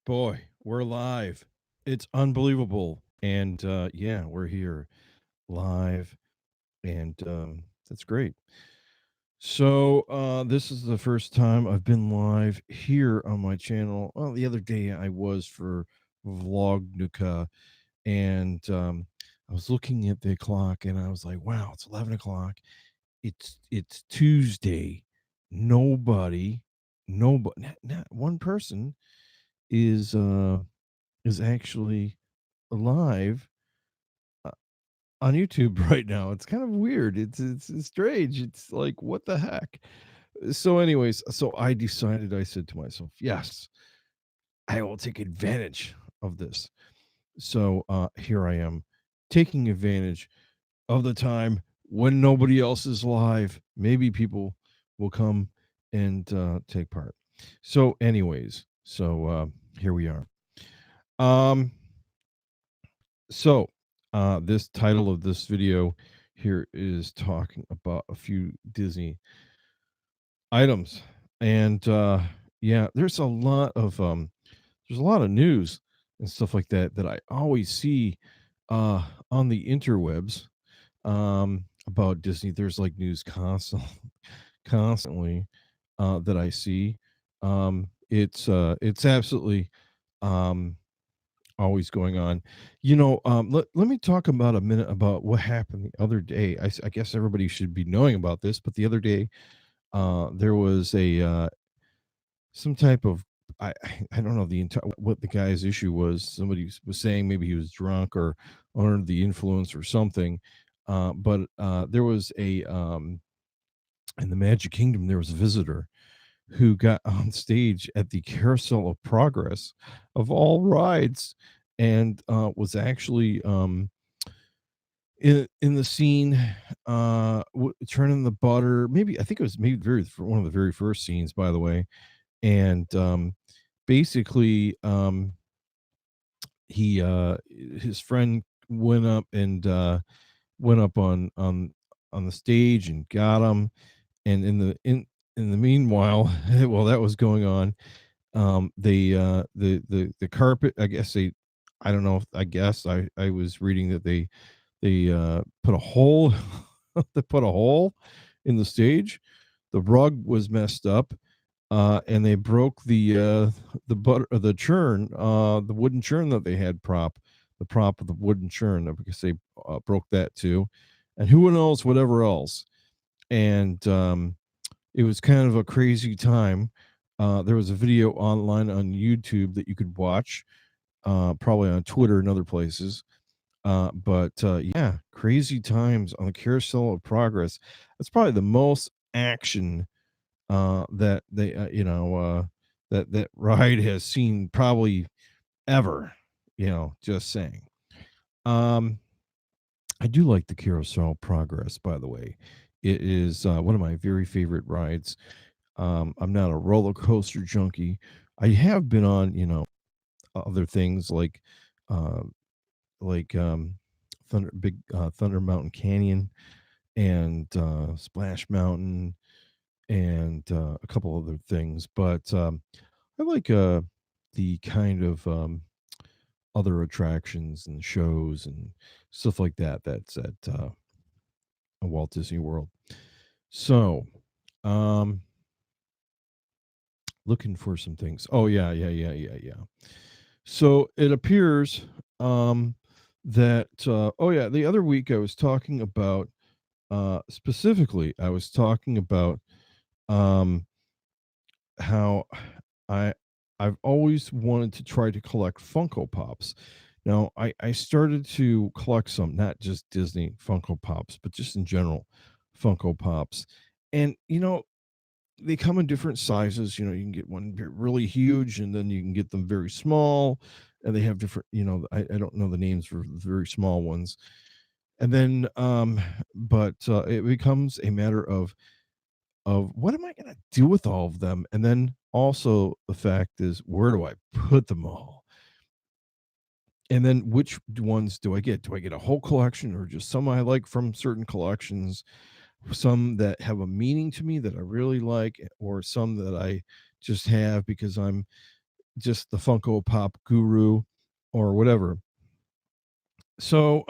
Boy, we're live. It's unbelievable. And yeah, we're here live and that's great. So, this is the first time I've been live here on my channel. Well, the other day I was for Vlognuka and I was looking at the clock and I was like, wow, it's 11 o'clock. It's Tuesday. Nobody, nobody, not one person is actually live uh, on YouTube right now. It's kind of weird. It's strange. It's like what the heck. So, anyways, so I decided. I said to myself, "Yes, I will take advantage of this." So here I am, taking advantage of the time when nobody else is live. Maybe people will come and take part. So, anyways, here we are. Um, So, this title of this video here is talking about a few Disney items, and yeah, there's a lot of news and stuff like that that I always see on the interwebs about Disney. There's like news constantly that I see. It's absolutely um always going on. Let me talk about a minute about what happened the other day. I guess everybody should be knowing about this, but the other day, there was a some type of I don't know the entire what the guy's issue was. Somebody was saying maybe he was drunk or under the influence or something. But there was a in the Magic Kingdom there was a visitor who got on stage at the Carousel of Progress of all rides and was actually in the scene turning the butter. Maybe I think it was maybe very one of the very first scenes, by the way. And basically, he his friend went up on the stage and got him. And in the meanwhile, while that was going on, the carpet, I guess I don't know if, I guess I was reading that they put a hole they put a hole in the stage. The rug was messed up, and they broke the butter the churn, the wooden churn that they had the prop of the wooden churn, because they broke that too, and who knows whatever else. And it was kind of a crazy time. There was a video online on YouTube that you could watch, probably on Twitter and other places. But yeah, crazy times on the Carousel of Progress. That's probably the most action that that ride has seen probably ever. Just saying. Um, I do like the Carousel Progress, by the way. It is one of my very favorite rides. I'm not a roller coaster junkie. I have been on, other things uh, like Thunder Mountain Canyon and Splash Mountain and a couple other things, but I like the kind of other attractions and shows and stuff like that. That's at Walt Disney World. So, um, looking for some things. Oh yeah, yeah. So it appears that oh yeah, the other week I was talking about specifically I was talking about um how I I've always wanted to try to collect Funko Pops. Now I started to collect some, not just Disney Funko Pops, but just in general Funko Pops. And they come in different sizes. You can get one really huge, and then you can get them very small, and they have different. I don't know the names for the very small ones. And then, but it becomes a matter of what am I going to do with all of them, and then also the fact is where do I put them all, and then which ones do I get? Do I get a whole collection or just some I like from certain collections? Some that have a meaning to me that I really like, or some that I just have because I'm just the Funko Pop guru or whatever. So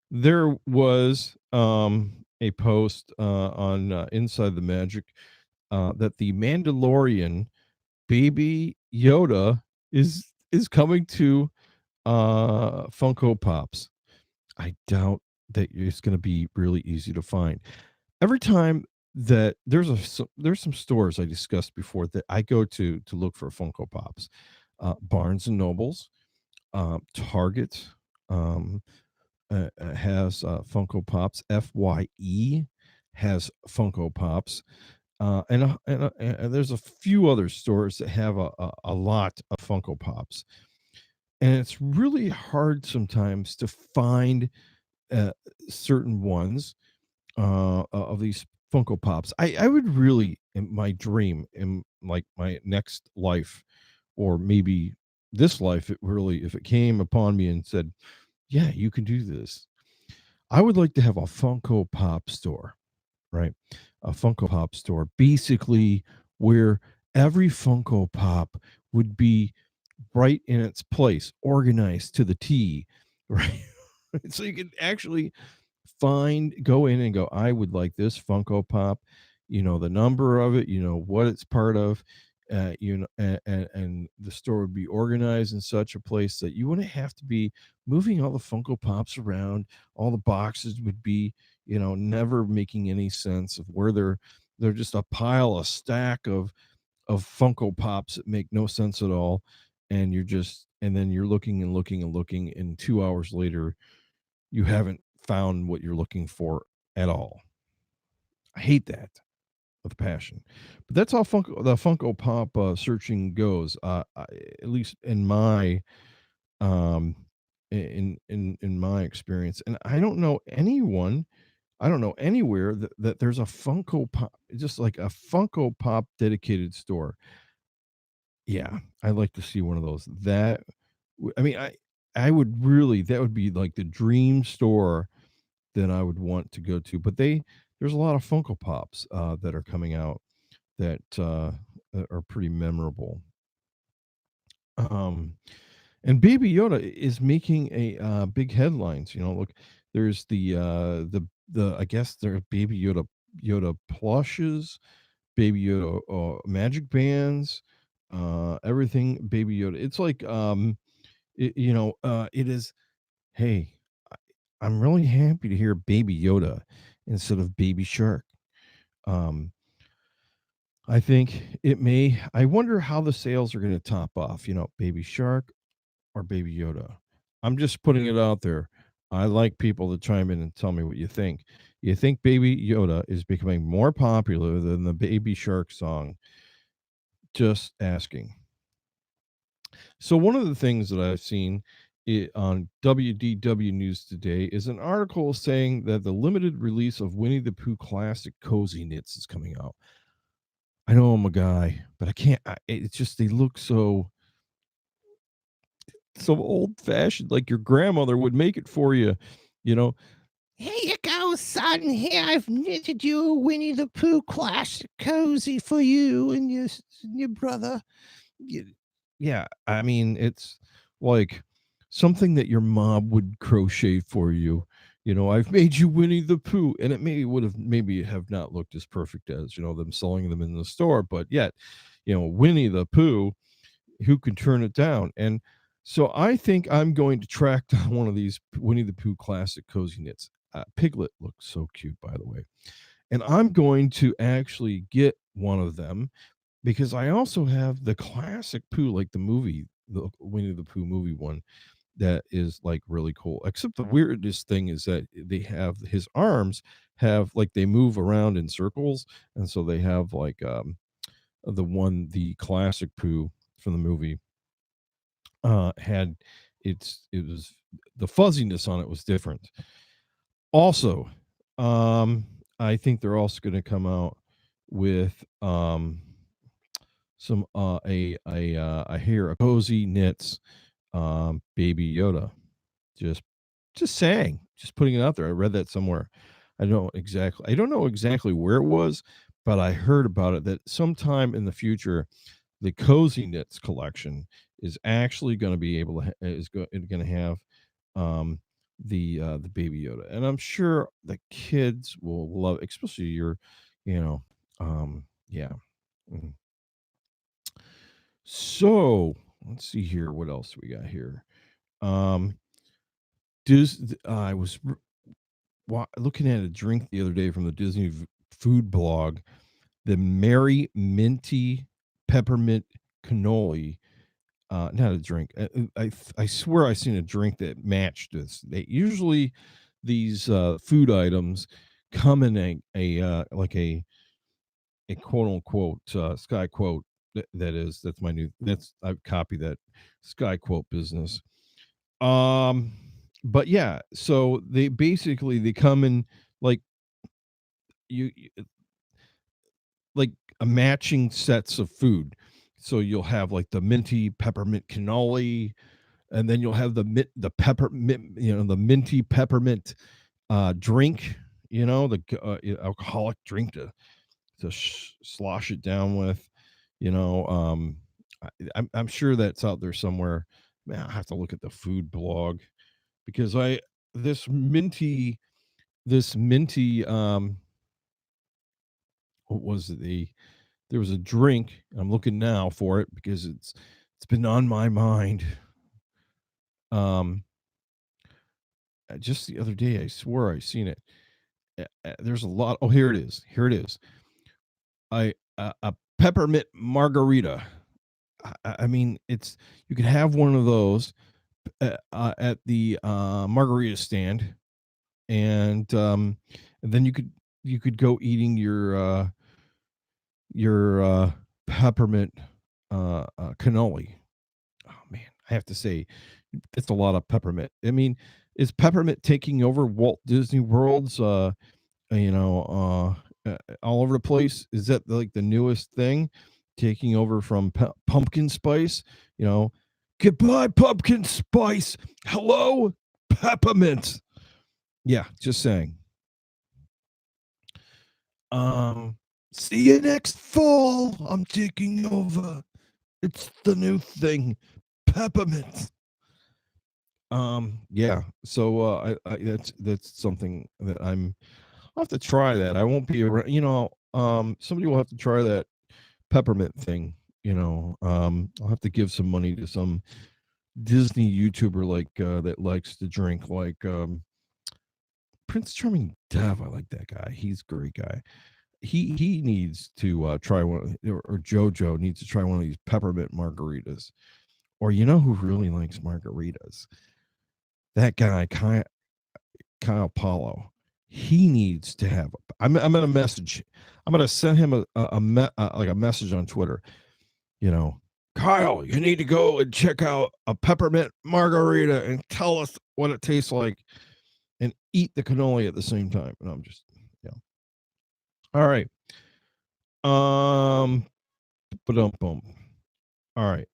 there was a post on Inside the Magic that the Mandalorian Baby Yoda is coming to Funko Pops. I doubt that it's going to be really easy to find. Every time that there's some stores I discussed before that I go to look for Funko Pops, Barnes and Nobles, Target, um, has Funko Pops. Fye has Funko Pops, and there's a few other stores that have a lot of Funko Pops, and it's really hard sometimes to find uh, certain ones of these Funko Pops. I would really, in my dream, in like my next life, or maybe this life, it really, if it came upon me and said, "Yeah, you can do this," I would like to have a Funko Pop store, right? A Funko Pop store, basically where every Funko Pop would be right in its place, organized to the T, right? So you could actually go in and go, I would like this Funko Pop, the number of it, what it's part of, and the store would be organized in such a place that you wouldn't have to be moving all the Funko Pops around. All the boxes would be, never making any sense of where they're just a pile, a stack of Funko Pops that make no sense at all. And then you're looking and looking and looking, and 2 hours later, you haven't found what you're looking for at all. I hate that with a passion. But that's how the Funko Pop searching goes. At least in my um in my experience, and I don't know anyone. I don't know anywhere that there's a Funko Pop, just like a Funko Pop dedicated store. Yeah, I'd like to see one of those. I mean, I would really, that would be like the dream store that I would want to go to. But there's a lot of Funko Pops that are coming out that are pretty memorable. Um, and Baby Yoda is making a big headlines. Look, there's the I guess there are Baby Yoda plushes, Baby Yoda magic bands, everything Baby Yoda. It's like it is. Hey, I'm really happy to hear Baby Yoda instead of Baby Shark. Um, I think it may. I wonder how the sales are going to top off. Baby Shark or Baby Yoda. I'm just putting it out there. I like people to chime in and tell me what you think. You think Baby Yoda is becoming more popular than the Baby Shark song? Just asking. So one of the things that I've seen on WDW News today is an article saying that the limited release of Winnie the Pooh classic cozy knits is coming out. I know I'm a guy, but I can't. It's just they look so old fashioned, like your grandmother would make it for you. You know, Here you go, son. Here I've knitted you a Winnie the Pooh classic cozy for you and your brother. yeah. I mean, it's like something that your mom would crochet for you. I've made you Winnie the Pooh, and it maybe have not looked as perfect as them selling them in the store, but yet, Winnie the Pooh, who can turn it down? And so I think I'm going to track down one of these Winnie the Pooh classic cozy knits. Piglet looks so cute, by the way, and I'm going to actually get one of them because I also have the classic Pooh, like the movie, the Winnie the Pooh movie one, that is like really cool. Except the weirdest thing is that they have his arms have like they move around in circles, and so they have like the classic Pooh from the movie had it was the fuzziness on it was different. Also, I think they're also going to come out with some I hear a cozy knits Baby Yoda. Just just saying, just putting it out there. I read that somewhere. I don't know exactly where it was, but I heard about it that sometime in the future the Cozy Knits collection is actually going to be able to going to have the Baby Yoda, and I'm sure the kids will love, especially you know, yeah. Mhm. So let's see here, what else we got here. Um, I was looking at a drink the other day from the Disney food blog, the Merry Minty Peppermint Cannoli. Not a drink. I swear I seen a drink that matched this. They usually these food items come in a like a quote unquote sky quote. That's my new. That's I've copied that sky quote business. Um, but yeah, so they come in like you like a matching sets of food. So you'll have like the minty peppermint cannoli, and then you'll have the peppermint, the minty peppermint drink, alcoholic drink to slosh it down with, you know. I'm sure that's out there somewhere. Man, I have to look at the food blog because I this minty this minty what was it, there was a drink. I'm looking now for it because it's been on my mind. Um, just the other day, I swore I seen it. There's a lot. Oh, here it is. Here it is. A peppermint margarita. I mean, it's you could have one of those at the margarita stand, and then you could go eating your peppermint cannoli. Oh man, I have to say, it's a lot of peppermint. I mean, is peppermint taking over Walt Disney World's all over the place? Is that like the newest thing, taking over from pumpkin spice? You know, goodbye pumpkin spice. Hello, peppermint. Yeah, just saying. Um, See you next fall. I'm taking over. It's the new thing, peppermint. Yeah. So that's something that I'll have to try that. I won't be around, somebody will have to try that peppermint thing, I'll have to give some money to some Disney YouTuber that likes to drink like Prince Charming Dev. I like that guy. He's a great guy. He needs to try one, or JoJo needs to try one of these peppermint margaritas. Or you know who really likes margaritas? That guy, Kyle Paulo. He needs to have. I'm gonna message. I'm gonna send him like a message on Twitter. You know, Kyle, you need to go and check out a peppermint margarita and tell us what it tastes like, and eat the cannoli at the same time. And I'm just, yeah. All right. Boom. All right.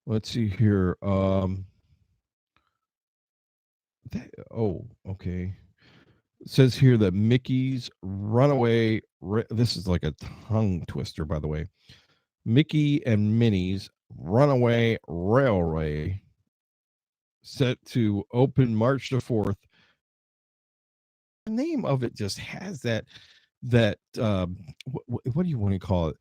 Let's see here. Okay. It says here that Mickey's Runaway. This is like a tongue twister, by the way. Mickey and Minnie's Runaway Railway set to open March the 4th. The name of it just has that what do you want to call it?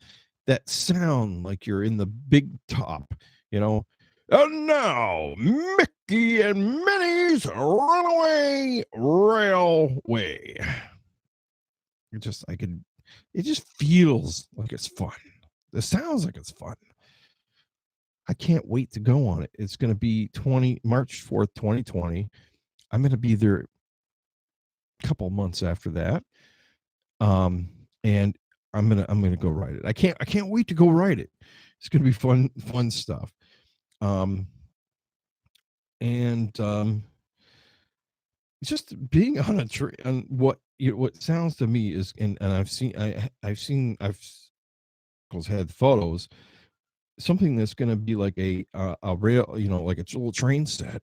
That sound like you're in the big top, you know. And now, Mickey and Minnie's Runaway Railway. It just feels like it's fun. It sounds like it's fun. I can't wait to go on it. It's going to be March 4th, 2020. I'm going to be there a couple months after that. And I'm gonna go ride it. I can't wait to go ride it. It's gonna be fun stuff. And just being on a tree, on what sounds to me is, and I've had photos, something that's gonna be like a rail, like a little train set,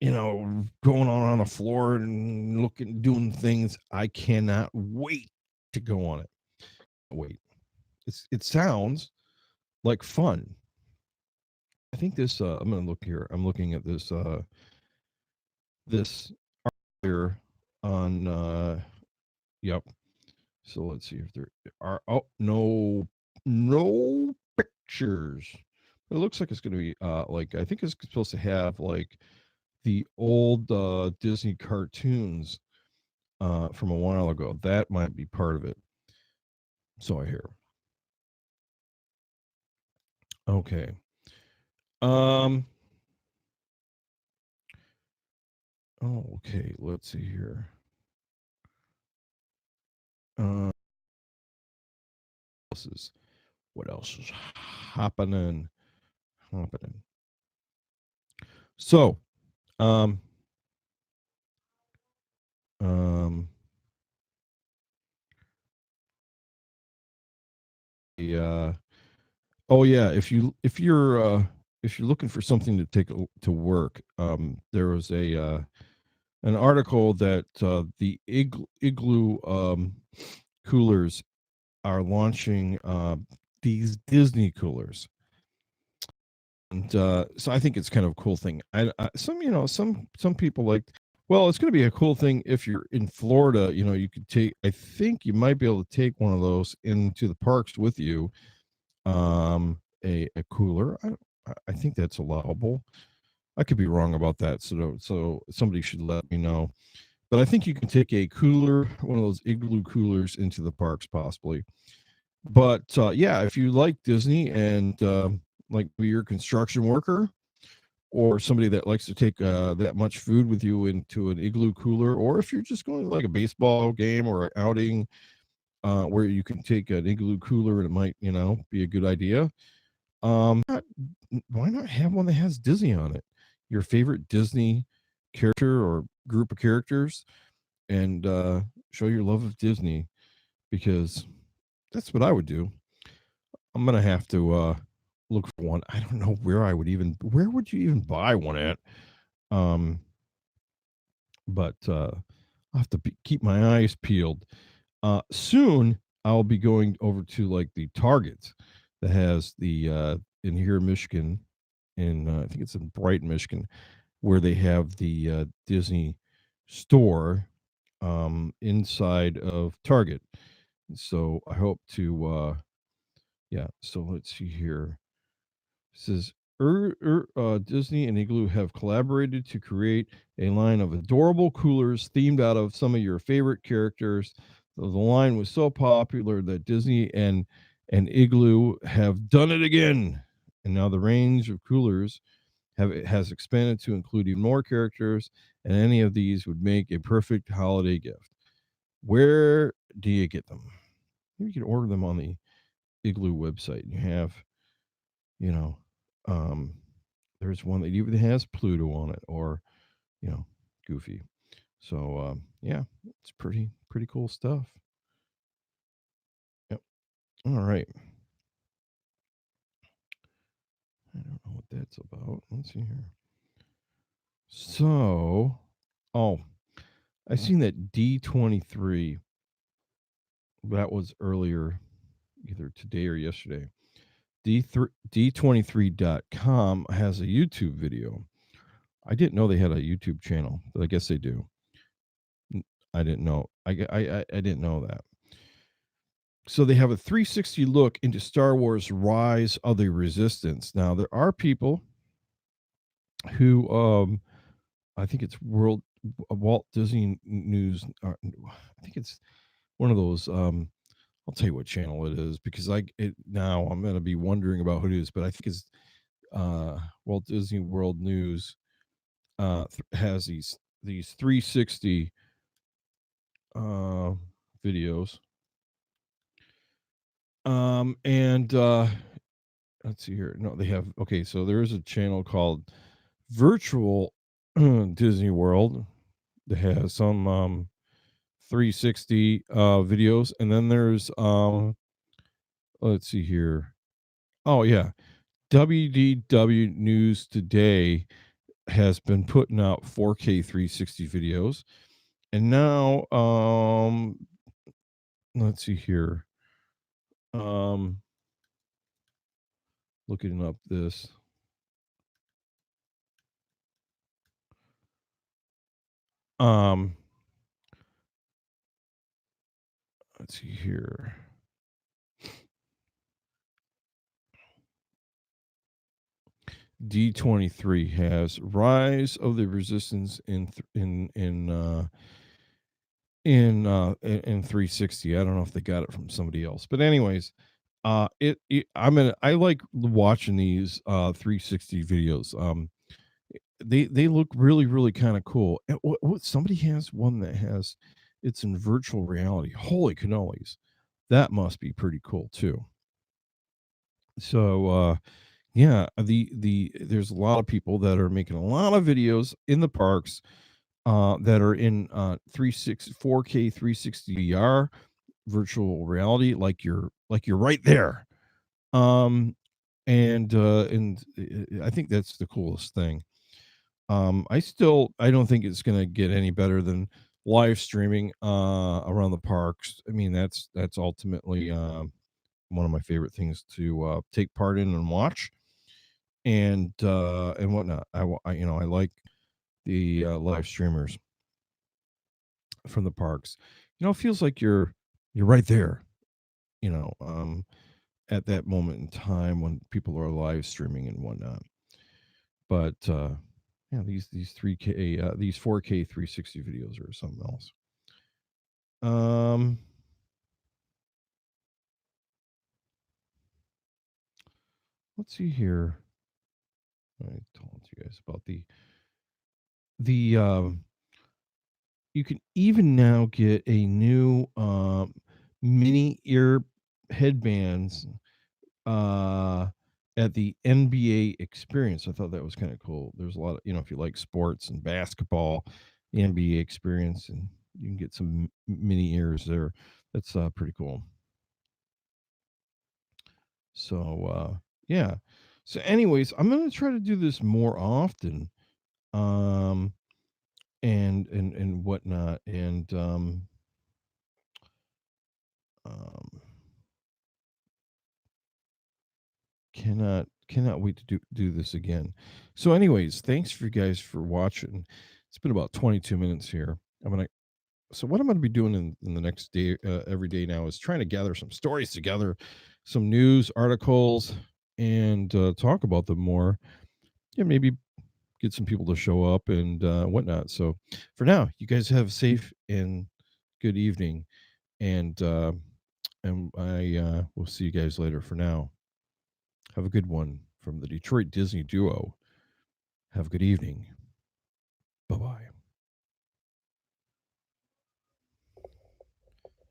going on the floor and doing things. I cannot wait to go on it. Wait, it sounds like fun. I think this I'm gonna look here. I'm looking at this here on yep. So let's see if there are no pictures. It looks like it's gonna be like I think it's supposed to have like the old Disney cartoons from a while ago. That might be part of it. So I hear. Okay. Um oh okay, let's see here. Uh this is what else is happening? Happening. So, um um the oh yeah, if you're looking for something to to work, there was a an article that the Igloo coolers are launching these Disney coolers, and so I think it's kind of a cool thing. Some some people like. Well, it's going to be a cool thing if you're in Florida. You know, you could take. I think you might be able to take one of those into the parks with you. A cooler. I think that's allowable. I could be wrong about that. So somebody should let me know. But I think you can take a cooler, one of those Igloo coolers, into the parks possibly. But yeah, if you like Disney and like you're a construction worker or somebody that likes to take that much food with you into an Igloo cooler, or if you're just going to like a baseball game or an outing where you can take an Igloo cooler and it might, be a good idea. Not, why not have one that has Disney on it? Your favorite Disney character or group of characters, and show your love of Disney because that's what I would do. I'm gonna have to look for one. I don't know where would you even buy one at? Um, but I'll have to keep my eyes peeled. Soon I'll be going over to like the Target that has the in here in Michigan, in I think it's in Brighton, Michigan, where they have the Disney store inside of Target. So I hope to yeah. So let's see here. It says Disney and Igloo have collaborated to create a line of adorable coolers themed out of some of your favorite characters. The line was so popular that Disney and Igloo have done it again. And now the range of coolers has expanded to include even more characters, and any of these would make a perfect holiday gift. Where do you get them? Maybe you can order them on the Igloo website. You have, you know, um, there's one that even has Pluto on it, or you know, Goofy. So yeah, it's pretty cool stuff. Yep. All right. I don't know what that's about. Let's see here. So, oh, I seen that D23. That was earlier, either today or yesterday. D23.com has a YouTube video. I didn't know they had a YouTube channel, but I guess they do. I didn't know. I didn't know that. So they have a 360 look into Star Wars Rise of the Resistance. Now there are people who I think it's Walt Disney News I think it's one of those I'll tell you what channel it is because now I'm going to be wondering about who it is, but I think it's Walt Disney World News has these 360 uh videos. And let's see here. No, they have okay, so there is a channel called Virtual Disney World that has some 360 videos, and then there's let's see here. Oh yeah, WDW News Today has been putting out 4K 360 videos, and now let's see here. Um looking up this. Um, let's see here. D23 has Rise of the Resistance in 360. I don't know if they got it from somebody else, but anyways, I like watching these 360 videos. They look really kind of cool. And somebody has one that has it's in virtual reality. Holy cannolis, that must be pretty cool too. So yeah, there's a lot of people that are making a lot of videos in the parks that are in 360 4K 360 VR virtual reality, like you're right there. Um, I think that's the coolest thing. I don't think it's gonna get any better than live streaming around the parks. I mean, that's ultimately one of my favorite things to take part in and watch and whatnot. I like the live streamers from the parks. It feels like you're right there. You know, at that moment in time when people are live streaming and whatnot. But yeah, these 3K these 4K 360 videos are something else. Um, let's see here. I told you guys about the you can even now get a new mini ear headbands uh at the NBA experience. I thought that was kind of cool. There's a lot of, if you like sports and basketball, the NBA experience, and you can get some mini ears there. That's pretty cool. So yeah. So anyways, I'm going to try to do this more often. Um and whatnot um cannot wait to do this again. So anyways, thanks for you guys for watching. It's been about 22 minutes here. What I'm gonna be doing in the next day, every day now, is trying to gather some stories together, some news articles, and talk about them more. Yeah, maybe get some people to show up and whatnot. So for now, you guys have a safe and good evening, and I will see you guys later. For now, have a good one from the Detroit Disney duo. Have a good evening.